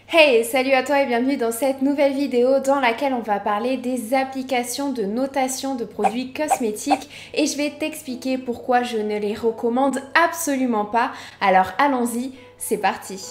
Hey, salut à toi et bienvenue dans cette nouvelle vidéo dans laquelle on va parler des applications de notation de produits cosmétiques et je vais t'expliquer pourquoi je ne les recommande absolument pas. Alors allons-y, c'est parti!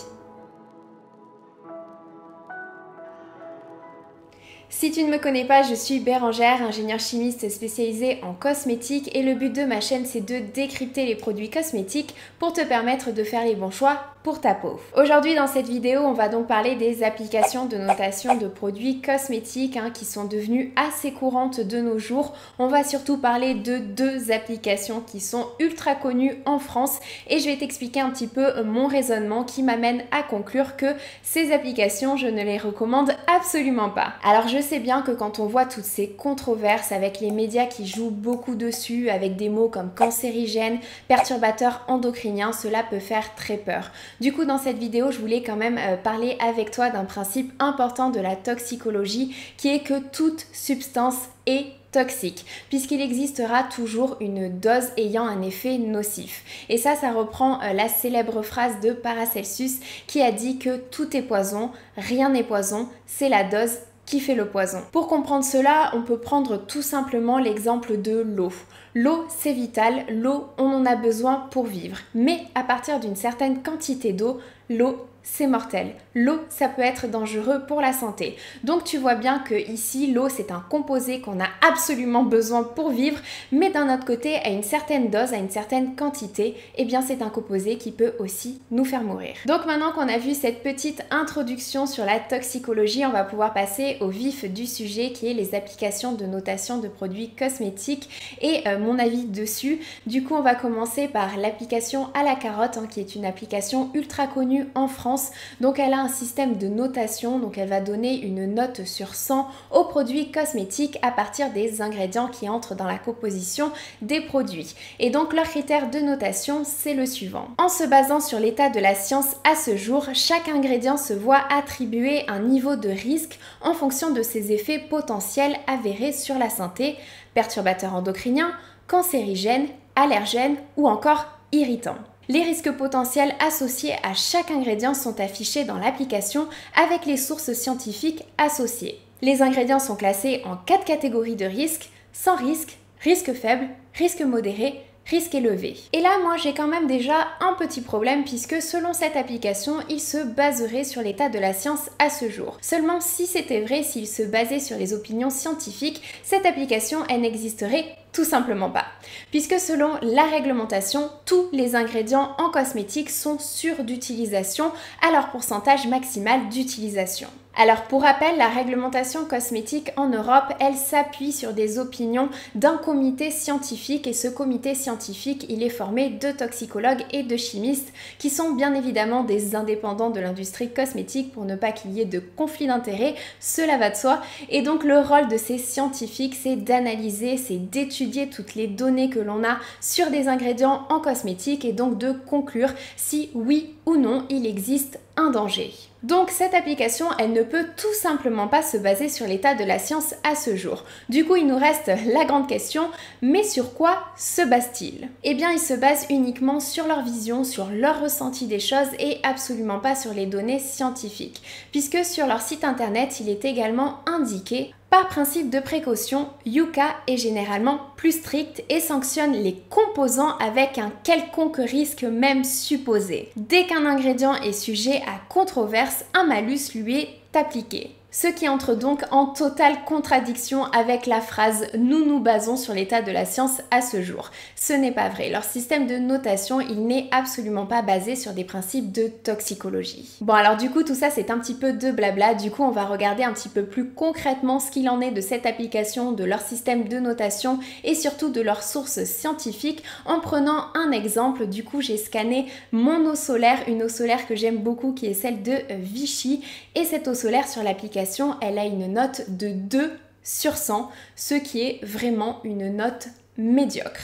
Si tu ne me connais pas, je suis Bérangère, ingénieure chimiste spécialisée en cosmétiques et le but de ma chaîne c'est de décrypter les produits cosmétiques pour te permettre de faire les bons choix pour ta peau. Aujourd'hui dans cette vidéo, on va donc parler des applications de notation de produits cosmétiques qui sont devenues assez courantes de nos jours. On va surtout parler de deux applications qui sont ultra connues en France et je vais t'expliquer un petit peu mon raisonnement qui m'amène à conclure que ces applications, je ne les recommande absolument pas. Alors je sais bien que quand on voit toutes ces controverses avec les médias qui jouent beaucoup dessus, avec des mots comme cancérigène, perturbateur endocrinien, cela peut faire très peur. Du coup, dans cette vidéo, je voulais quand même parler avec toi d'un principe important de la toxicologie qui est que toute substance est toxique, puisqu'il existera toujours une dose ayant un effet nocif. Et ça reprend la célèbre phrase de Paracelsus qui a dit que tout est poison, rien n'est poison, c'est la dose qui fait le poison. Pour comprendre cela, on peut prendre tout simplement l'exemple de l'eau. L'eau, c'est vital, l'eau, on en a besoin pour vivre. Mais à partir d'une certaine quantité d'eau, l'eau, c'est mortel. L'eau, ça peut être dangereux pour la santé. Donc tu vois bien que ici, l'eau, c'est un composé qu'on a absolument besoin pour vivre, mais d'un autre côté, à une certaine dose, à une certaine quantité, eh bien c'est un composé qui peut aussi nous faire mourir. Donc maintenant qu'on a vu cette petite introduction sur la toxicologie, on va pouvoir passer au vif du sujet qui est les applications de notation de produits cosmétiques et mon avis dessus. Du coup, on va commencer par l'application à la carotte, qui est une application ultra connue en France. Donc elle a un système de notation, donc elle va donner une note sur 100 aux produits cosmétiques à partir des ingrédients qui entrent dans la composition des produits. Et donc leur critère de notation, c'est le suivant. En se basant sur l'état de la science à ce jour, chaque ingrédient se voit attribuer un niveau de risque en fonction de ses effets potentiels avérés sur la santé, perturbateurs endocriniens, cancérigènes, allergènes ou encore irritants. Les risques potentiels associés à chaque ingrédient sont affichés dans l'application avec les sources scientifiques associées. Les ingrédients sont classés en 4 catégories de risques: sans risque, risque faible, risque modéré, risque élevé. Et là, moi, j'ai quand même déjà un petit problème puisque selon cette application, il se baserait sur l'état de la science à ce jour. Seulement, si c'était vrai, s'il se basait sur les opinions scientifiques, cette application, elle n'existerait tout simplement pas. Puisque selon la réglementation, tous les ingrédients en cosmétique sont sûrs d'utilisation à leur pourcentage maximal d'utilisation. Alors pour rappel, la réglementation cosmétique en Europe, elle s'appuie sur des opinions d'un comité scientifique et ce comité scientifique, il est formé de toxicologues et de chimistes qui sont bien évidemment des indépendants de l'industrie cosmétique pour ne pas qu'il y ait de conflit d'intérêts, cela va de soi. Et donc le rôle de ces scientifiques, c'est d'analyser, c'est d'étudier toutes les données que l'on a sur des ingrédients en cosmétique et donc de conclure si oui ou non il existe un danger. Donc cette application, elle ne peut tout simplement pas se baser sur l'état de la science à ce jour. Du coup, il nous reste la grande question, mais sur quoi se base-t-il? Eh bien, ils se basent uniquement sur leur vision, sur leur ressenti des choses et absolument pas sur les données scientifiques. Puisque sur leur site internet, il est également indiqué: par principe de précaution, Yuka est généralement plus strict et sanctionne les composants avec un quelconque risque même supposé. Dès qu'un ingrédient est sujet à controverse, un malus lui est appliqué. Ce qui entre donc en totale contradiction avec la phrase « nous nous basons sur l'état de la science à ce jour ». Ce n'est pas vrai. Leur système de notation, il n'est absolument pas basé sur des principes de toxicologie. Bon alors du coup tout ça c'est un petit peu de blabla, du coup on va regarder un petit peu plus concrètement ce qu'il en est de cette application, de leur système de notation et surtout de leurs sources scientifiques en prenant un exemple. Du coup j'ai scanné mon eau solaire, une eau solaire que j'aime beaucoup qui est celle de Vichy, et cette eau solaire sur l'application elle a une note de 2 sur 100, ce qui est vraiment une note médiocre.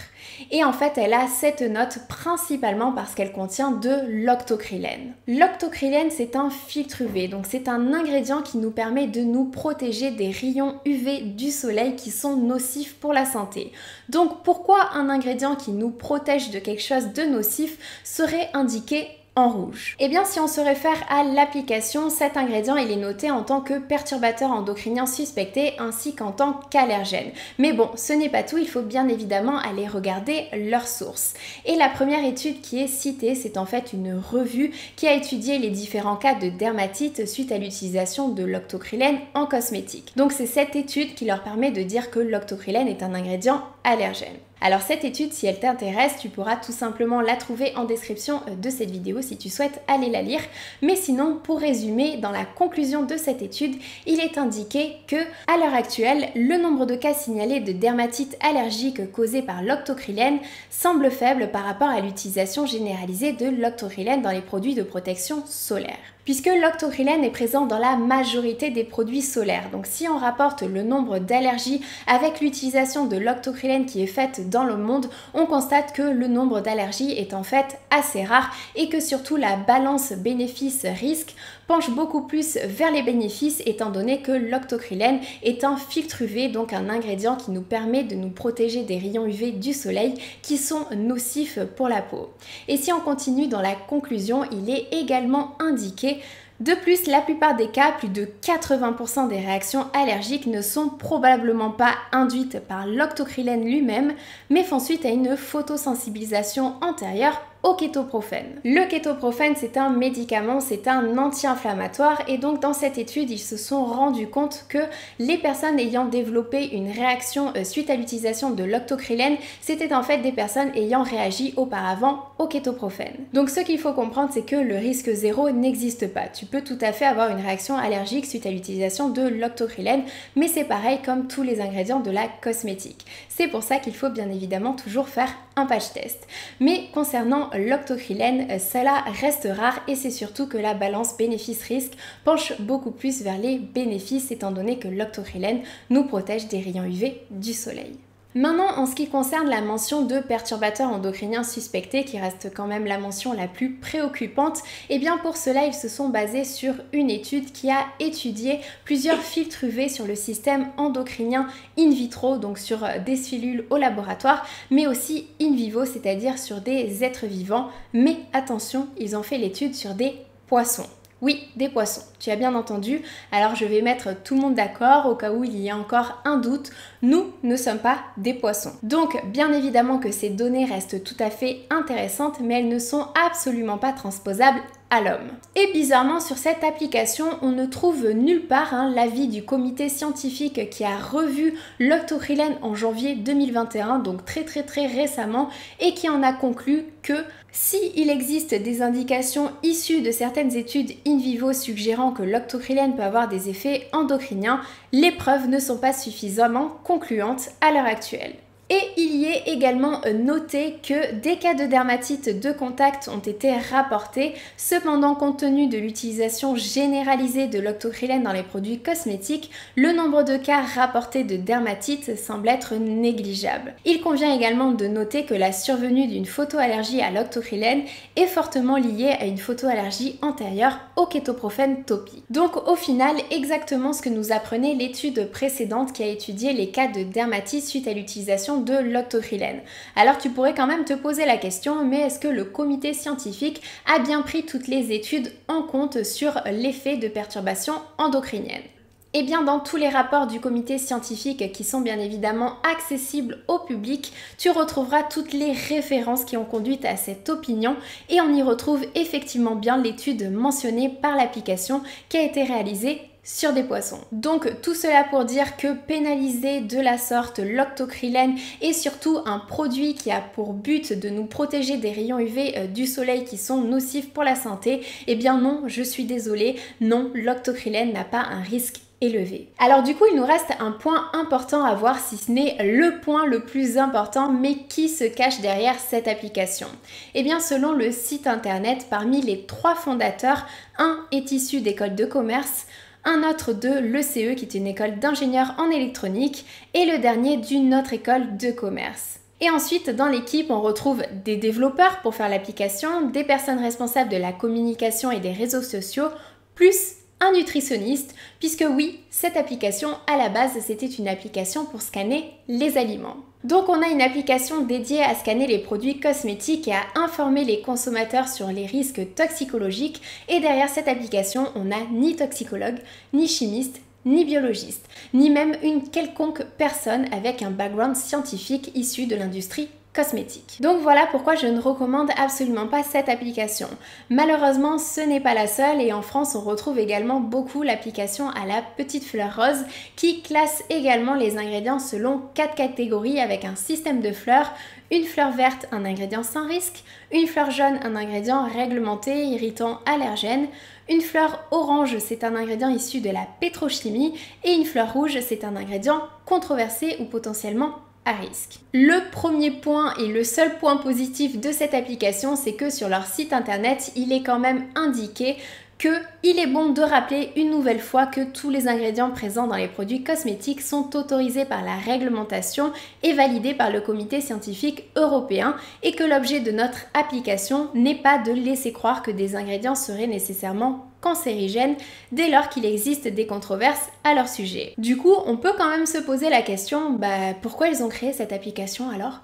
Et en fait, elle a cette note principalement parce qu'elle contient de l'octocrylène. L'octocrylène, c'est un filtre UV, donc c'est un ingrédient qui nous permet de nous protéger des rayons UV du soleil qui sont nocifs pour la santé. Donc pourquoi un ingrédient qui nous protège de quelque chose de nocif serait indiqué en rouge. Et bien si on se réfère à l'application, cet ingrédient il est noté en tant que perturbateur endocrinien suspecté ainsi qu'en tant qu'allergène. Mais bon, ce n'est pas tout, il faut bien évidemment aller regarder leur source. Et la première étude qui est citée, c'est en fait une revue qui a étudié les différents cas de dermatite suite à l'utilisation de l'octocrylène en cosmétique. Donc c'est cette étude qui leur permet de dire que l'octocrylène est un ingrédient allergène. Alors cette étude, si elle t'intéresse, tu pourras tout simplement la trouver en description de cette vidéo si tu souhaites aller la lire. Mais sinon, pour résumer, dans la conclusion de cette étude, il est indiqué que, à l'heure actuelle, le nombre de cas signalés de dermatite allergique causée par l'octocrylène semble faible par rapport à l'utilisation généralisée de l'octocrylène dans les produits de protection solaire. Puisque l'octocrylène est présent dans la majorité des produits solaires. Donc si on rapporte le nombre d'allergies avec l'utilisation de l'octocrylène qui est faite dans le monde, on constate que le nombre d'allergies est en fait assez rare et que surtout la balance bénéfice-risque penche beaucoup plus vers les bénéfices étant donné que l'octocrylène est un filtre UV, donc un ingrédient qui nous permet de nous protéger des rayons UV du soleil qui sont nocifs pour la peau. Et si on continue dans la conclusion, il est également indiqué de plus, la plupart des cas, plus de 80% des réactions allergiques ne sont probablement pas induites par l'octocrylène lui-même, mais font suite à une photosensibilisation antérieure au kétoprophène. Le kétoprophène, c'est un médicament, c'est un anti-inflammatoire et donc dans cette étude, ils se sont rendus compte que les personnes ayant développé une réaction suite à l'utilisation de l'octocrylène, c'était en fait des personnes ayant réagi auparavant au kétoprophène. Donc ce qu'il faut comprendre, c'est que le risque zéro n'existe pas. Tu peux tout à fait avoir une réaction allergique suite à l'utilisation de l'octocrylène, mais c'est pareil comme tous les ingrédients de la cosmétique. C'est pour ça qu'il faut bien évidemment toujours faire un patch test. Mais concernant l'octocrylène, cela reste rare et c'est surtout que la balance bénéfice-risque penche beaucoup plus vers les bénéfices étant donné que l'octocrylène nous protège des rayons UV du soleil. Maintenant, en ce qui concerne la mention de perturbateurs endocriniens suspectés, qui reste quand même la mention la plus préoccupante, et bien pour cela, ils se sont basés sur une étude qui a étudié plusieurs filtres UV sur le système endocrinien in vitro, donc sur des cellules au laboratoire, mais aussi in vivo, c'est-à-dire sur des êtres vivants. Mais attention, ils ont fait l'étude sur des poissons. Oui, des poissons, tu as bien entendu. Alors je vais mettre tout le monde d'accord au cas où il y a encore un doute. Nous ne sommes pas des poissons. Donc bien évidemment que ces données restent tout à fait intéressantes, mais elles ne sont absolument pas transposables à l'homme. Et bizarrement, sur cette application, on ne trouve nulle part l'avis du comité scientifique qui a revu l'octocrylène en janvier 2021, donc très récemment, et qui en a conclu que si il existe des indications issues de certaines études in vivo suggérant que l'octocrylène peut avoir des effets endocriniens, les preuves ne sont pas suffisamment concluantes à l'heure actuelle. Et il y est également noté que des cas de dermatite de contact ont été rapportés. Cependant, compte tenu de l'utilisation généralisée de l'octocrylène dans les produits cosmétiques, le nombre de cas rapportés de dermatite semble être négligeable. Il convient également de noter que la survenue d'une photoallergie à l'octocrylène est fortement liée à une photoallergie antérieure au kétoprophène topi. Donc au final, exactement ce que nous apprenait l'étude précédente qui a étudié les cas de dermatite suite à l'utilisation de l'octocrylène. Alors tu pourrais quand même te poser la question, mais est-ce que le comité scientifique a bien pris toutes les études en compte sur l'effet de perturbation endocrinienne ? Eh bien, dans tous les rapports du comité scientifique qui sont bien évidemment accessibles au public, tu retrouveras toutes les références qui ont conduit à cette opinion et on y retrouve effectivement bien l'étude mentionnée par l'application qui a été réalisée sur des poissons. Donc tout cela pour dire que pénaliser de la sorte l'octocrylène est surtout un produit qui a pour but de nous protéger des rayons UV du soleil qui sont nocifs pour la santé, eh bien non, je suis désolée, non, l'octocrylène n'a pas un risque élevé. Alors du coup, il nous reste un point important à voir, si ce n'est le point le plus important, mais qui se cache derrière cette application. Eh bien, selon le site internet, parmi les 3 fondateurs, un est issu d'école de commerce, un autre de l'ECE qui est une école d'ingénieurs en électronique et le dernier d'une autre école de commerce. Et ensuite, dans l'équipe, on retrouve des développeurs pour faire l'application, des personnes responsables de la communication et des réseaux sociaux, plus un nutritionniste, puisque oui, cette application, à la base, c'était une application pour scanner les aliments. Donc on a une application dédiée à scanner les produits cosmétiques et à informer les consommateurs sur les risques toxicologiques, et derrière cette application, on n'a ni toxicologue, ni chimiste, ni biologiste, ni même une quelconque personne avec un background scientifique issu de l'industrie cosmétique. Donc voilà pourquoi je ne recommande absolument pas cette application. Malheureusement, ce n'est pas la seule, et en France on retrouve également beaucoup l'application à la petite fleur rose qui classe également les ingrédients selon 4 catégories avec un système de fleurs. Une fleur verte, un ingrédient sans risque, une fleur jaune, un ingrédient réglementé, irritant, allergène, une fleur orange, c'est un ingrédient issu de la pétrochimie, et une fleur rouge, c'est un ingrédient controversé ou potentiellement à risque. Le premier point et le seul point positif de cette application, c'est que sur leur site internet, il est quand même indiqué qu'il est bon de rappeler une nouvelle fois que tous les ingrédients présents dans les produits cosmétiques sont autorisés par la réglementation et validés par le comité scientifique européen, et que l'objet de notre application n'est pas de laisser croire que des ingrédients seraient nécessairement cancérigènes dès lors qu'il existe des controverses à leur sujet. Du coup, on peut quand même se poser la question, pourquoi ils ont créé cette application alors ?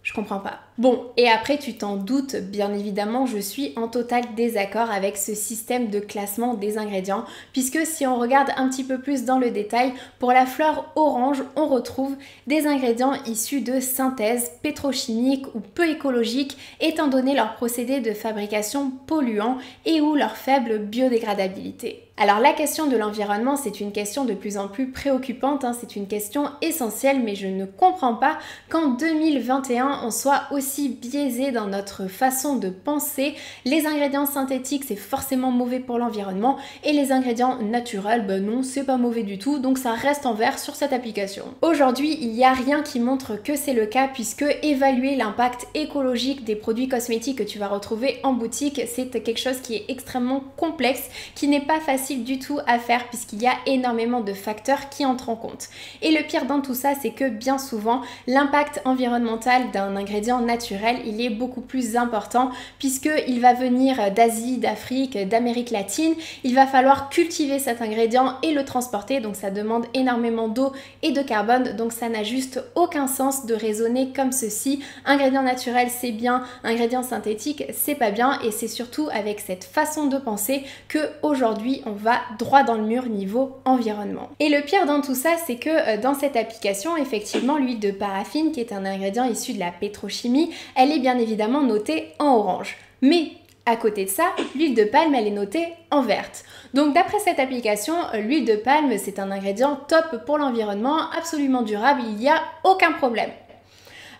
Je comprends pas. Bon, et après tu t'en doutes, bien évidemment, je suis en total désaccord avec ce système de classement des ingrédients, puisque si on regarde un petit peu plus dans le détail, pour la fleur orange, on retrouve des ingrédients issus de synthèse pétrochimiques ou peu écologiques, étant donné leur procédé de fabrication polluant et ou leur faible biodégradabilité. Alors la question de l'environnement, c'est une question de plus en plus préoccupante, c'est une question essentielle, mais je ne comprends pas qu'en 2021, on soit aussi biaisé dans notre façon de penser. Les ingrédients synthétiques, c'est forcément mauvais pour l'environnement, et les ingrédients naturels, non, c'est pas mauvais du tout, donc ça reste en vert sur cette application. Aujourd'hui, il n'y a rien qui montre que c'est le cas, puisque évaluer l'impact écologique des produits cosmétiques que tu vas retrouver en boutique, c'est quelque chose qui est extrêmement complexe, qui n'est pas facile du tout à faire, puisqu'il y a énormément de facteurs qui entrent en compte. Et le pire dans tout ça, c'est que bien souvent, l'impact environnemental d'un ingrédient naturel, il est beaucoup plus important, puisqu'il va venir d'Asie, d'Afrique, d'Amérique latine. Il va falloir cultiver cet ingrédient et le transporter, donc ça demande énormément d'eau et de carbone, donc ça n'a juste aucun sens de raisonner comme ceci. Ingrédient naturel, c'est bien, ingrédient synthétique, c'est pas bien, et c'est surtout avec cette façon de penser que aujourd'hui on va droit dans le mur niveau environnement. Et le pire dans tout ça, c'est que dans cette application, effectivement, l'huile de paraffine, qui est un ingrédient issu de la pétrochimie, elle est bien évidemment notée en orange. Mais à côté de ça, l'huile de palme, elle est notée en verte. Donc d'après cette application, l'huile de palme, c'est un ingrédient top pour l'environnement, absolument durable, il n'y a aucun problème.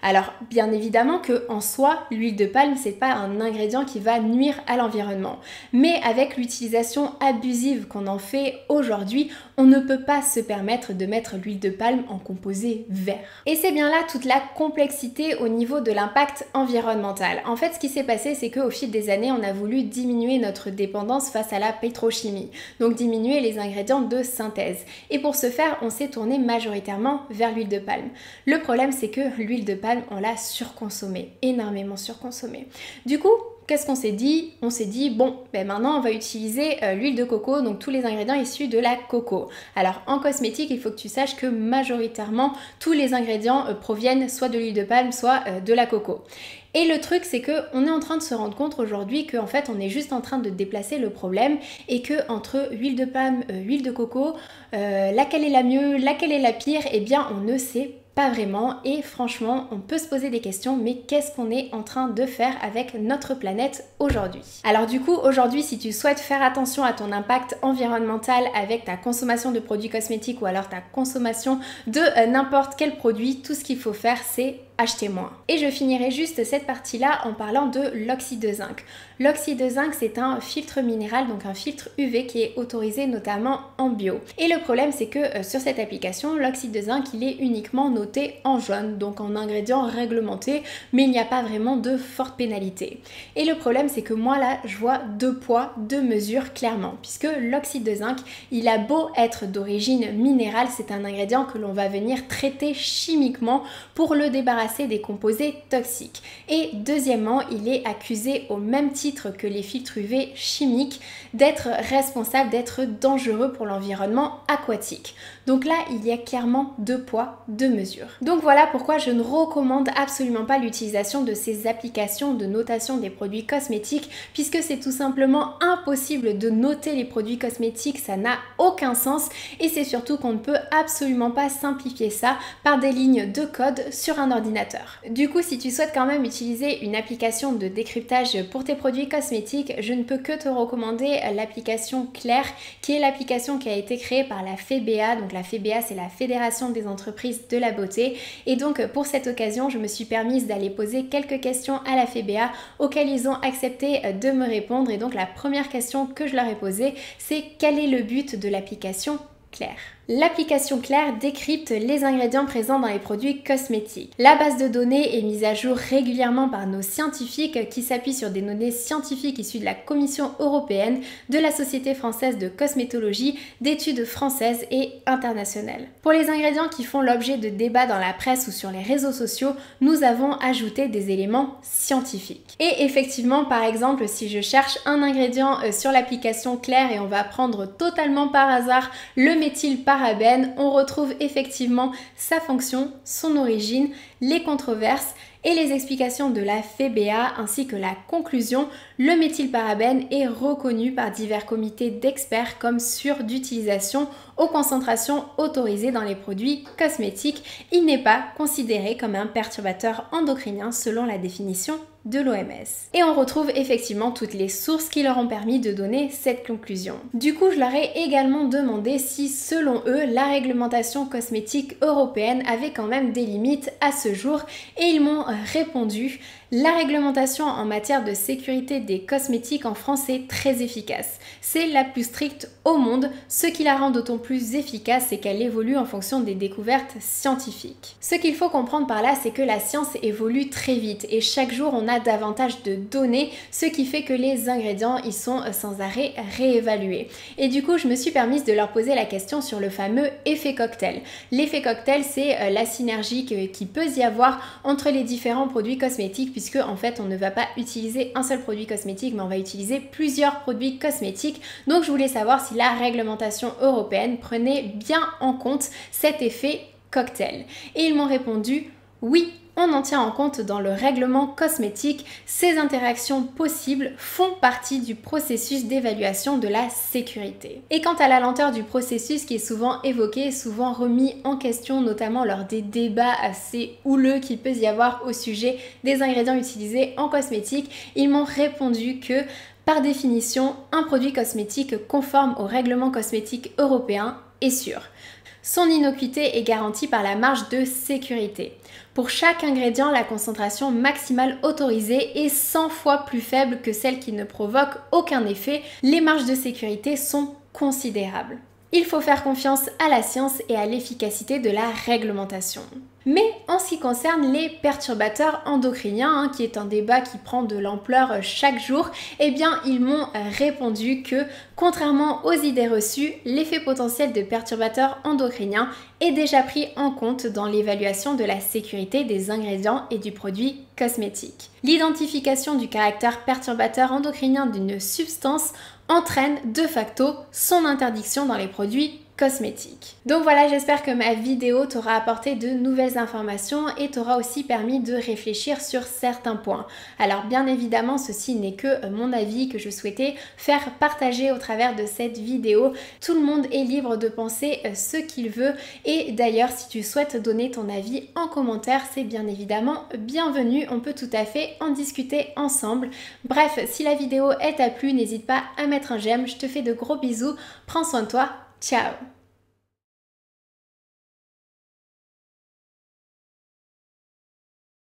Alors bien évidemment que en soi, l'huile de palme, c'est pas un ingrédient qui va nuire à l'environnement. Mais avec l'utilisation abusive qu'on en fait aujourd'hui, on ne peut pas se permettre de mettre l'huile de palme en composé vert. Et c'est bien là toute la complexité au niveau de l'impact environnemental. En fait, ce qui s'est passé, c'est qu'au fil des années, on a voulu diminuer notre dépendance face à la pétrochimie, donc diminuer les ingrédients de synthèse. Et pour ce faire, on s'est tourné majoritairement vers l'huile de palme. Le problème, c'est que l'huile de palme, on l'a surconsommée, énormément surconsommée. Du coup, qu'est-ce qu'on s'est dit? On s'est dit, bon, maintenant on va utiliser l'huile de coco, donc tous les ingrédients issus de la coco. Alors en cosmétique, il faut que tu saches que majoritairement, tous les ingrédients proviennent soit de l'huile de palme, soit de la coco. Et le truc, c'est qu'on est en train de se rendre compte aujourd'hui qu'en fait, on est juste en train de déplacer le problème, et que entre huile de palme, huile de coco, laquelle est la mieux, laquelle est la pire, eh bien on ne sait pas vraiment, et franchement on peut se poser des questions, mais qu'est-ce qu'on est en train de faire avec notre planète aujourd'hui? Alors du coup aujourd'hui, si tu souhaites faire attention à ton impact environnemental avec ta consommation de produits cosmétiques ou alors ta consommation de n'importe quel produit, tout ce qu'il faut faire, c'est acheter moins. Et je finirai juste cette partie-là en parlant de l'oxyde de zinc. L'oxyde de zinc, c'est un filtre minéral, donc un filtre UV qui est autorisé notamment en bio. Et le problème, c'est que sur cette application, l'oxyde de zinc, il est uniquement noté en jaune, donc en ingrédient réglementé, mais il n'y a pas vraiment de forte pénalité. Et le problème, c'est que moi là, je vois deux poids, deux mesures clairement, puisque l'oxyde de zinc, il a beau être d'origine minérale, c'est un ingrédient que l'on va venir traiter chimiquement pour le débarrasser débarrasser des composés toxiques. Et deuxièmement, il est accusé au même titre que les filtres UV chimiques d'être responsable, d'être dangereux pour l'environnement aquatique. Donc là, il y a clairement deux poids, deux mesures. Donc voilà pourquoi je ne recommande absolument pas l'utilisation de ces applications de notation des produits cosmétiques, puisque c'est tout simplement impossible de noter les produits cosmétiques, ça n'a aucun sens, et c'est surtout qu'on ne peut absolument pas simplifier ça par des lignes de code sur un ordinateur. Du coup, si tu souhaites quand même utiliser une application de décryptage pour tes produits cosmétiques, je ne peux que te recommander l'application Claire, qui est l'application qui a été créée par la FEBA. Donc la FEBA, c'est la Fédération des entreprises de la beauté, et donc pour cette occasion, je me suis permise d'aller poser quelques questions à la FEBA auxquelles ils ont accepté de me répondre. Et donc la première question que je leur ai posée, c'est quel est le but de l'application Claire? L'application Claire décrypte les ingrédients présents dans les produits cosmétiques. La base de données est mise à jour régulièrement par nos scientifiques qui s'appuient sur des données scientifiques issues de la Commission européenne, de la Société française de cosmétologie, d'études françaises et internationales. Pour les ingrédients qui font l'objet de débats dans la presse ou sur les réseaux sociaux, nous avons ajouté des éléments scientifiques. Et effectivement, par exemple, si je cherche un ingrédient sur l'application Claire et on va prendre totalement par hasard le méthylparabène, on retrouve effectivement sa fonction, son origine, les controverses et les explications de la FEBA ainsi que la conclusion. Le méthylparabène est reconnu par divers comités d'experts comme sûr d'utilisation aux concentrations autorisées dans les produits cosmétiques. Il n'est pas considéré comme un perturbateur endocrinien selon la définition de l'OMS. Et on retrouve effectivement toutes les sources qui leur ont permis de donner cette conclusion. Du coup, je leur ai également demandé si, selon eux, la réglementation cosmétique européenne avait quand même des limites à ce jour, et ils m'ont répondu: la réglementation en matière de sécurité des cosmétiques en France est très efficace. C'est la plus stricte au monde. Ce qui la rend d'autant plus efficace, c'est qu'elle évolue en fonction des découvertes scientifiques. Ce qu'il faut comprendre par là, c'est que la science évolue très vite et chaque jour on a davantage de données, ce qui fait que les ingrédients ils sont sans arrêt réévalués. Et du coup, je me suis permise de leur poser la question sur le fameux effet cocktail. L'effet cocktail, c'est la synergie qui peut y avoir entre les différents produits cosmétiques, puisque en fait on ne va pas utiliser un seul produit cosmétique mais on va utiliser plusieurs produits cosmétiques. Donc je voulais savoir si la réglementation européenne prenait bien en compte cet effet cocktail. Et ils m'ont répondu oui, on en tient en compte dans le règlement cosmétique. Ces interactions possibles font partie du processus d'évaluation de la sécurité. Et quant à la lenteur du processus qui est souvent évoqué, souvent remis en question, notamment lors des débats assez houleux qu'il peut y avoir au sujet des ingrédients utilisés en cosmétique, ils m'ont répondu que par définition, un produit cosmétique conforme au règlement cosmétique européen est sûr. Son innocuité est garantie par la marge de sécurité. Pour chaque ingrédient, la concentration maximale autorisée est 100 fois plus faible que celle qui ne provoque aucun effet. Les marges de sécurité sont considérables. Il faut faire confiance à la science et à l'efficacité de la réglementation. Mais en ce qui concerne les perturbateurs endocriniens, qui est un débat qui prend de l'ampleur chaque jour, eh bien ils m'ont répondu que, contrairement aux idées reçues, l'effet potentiel de perturbateurs endocriniens est déjà pris en compte dans l'évaluation de la sécurité des ingrédients et du produit cosmétique. L'identification du caractère perturbateur endocrinien d'une substance entraîne de facto son interdiction dans les produits cosmétiques. Donc voilà, j'espère que ma vidéo t'aura apporté de nouvelles informations et t'aura aussi permis de réfléchir sur certains points. Alors bien évidemment, ceci n'est que mon avis que je souhaitais faire partager au travers de cette vidéo. Tout le monde est libre de penser ce qu'il veut, et d'ailleurs si tu souhaites donner ton avis en commentaire, c'est bien évidemment bienvenu, on peut tout à fait en discuter ensemble. Bref, si la vidéo t'a plu, n'hésite pas à mettre un j'aime, je te fais de gros bisous, prends soin de toi. Ciao!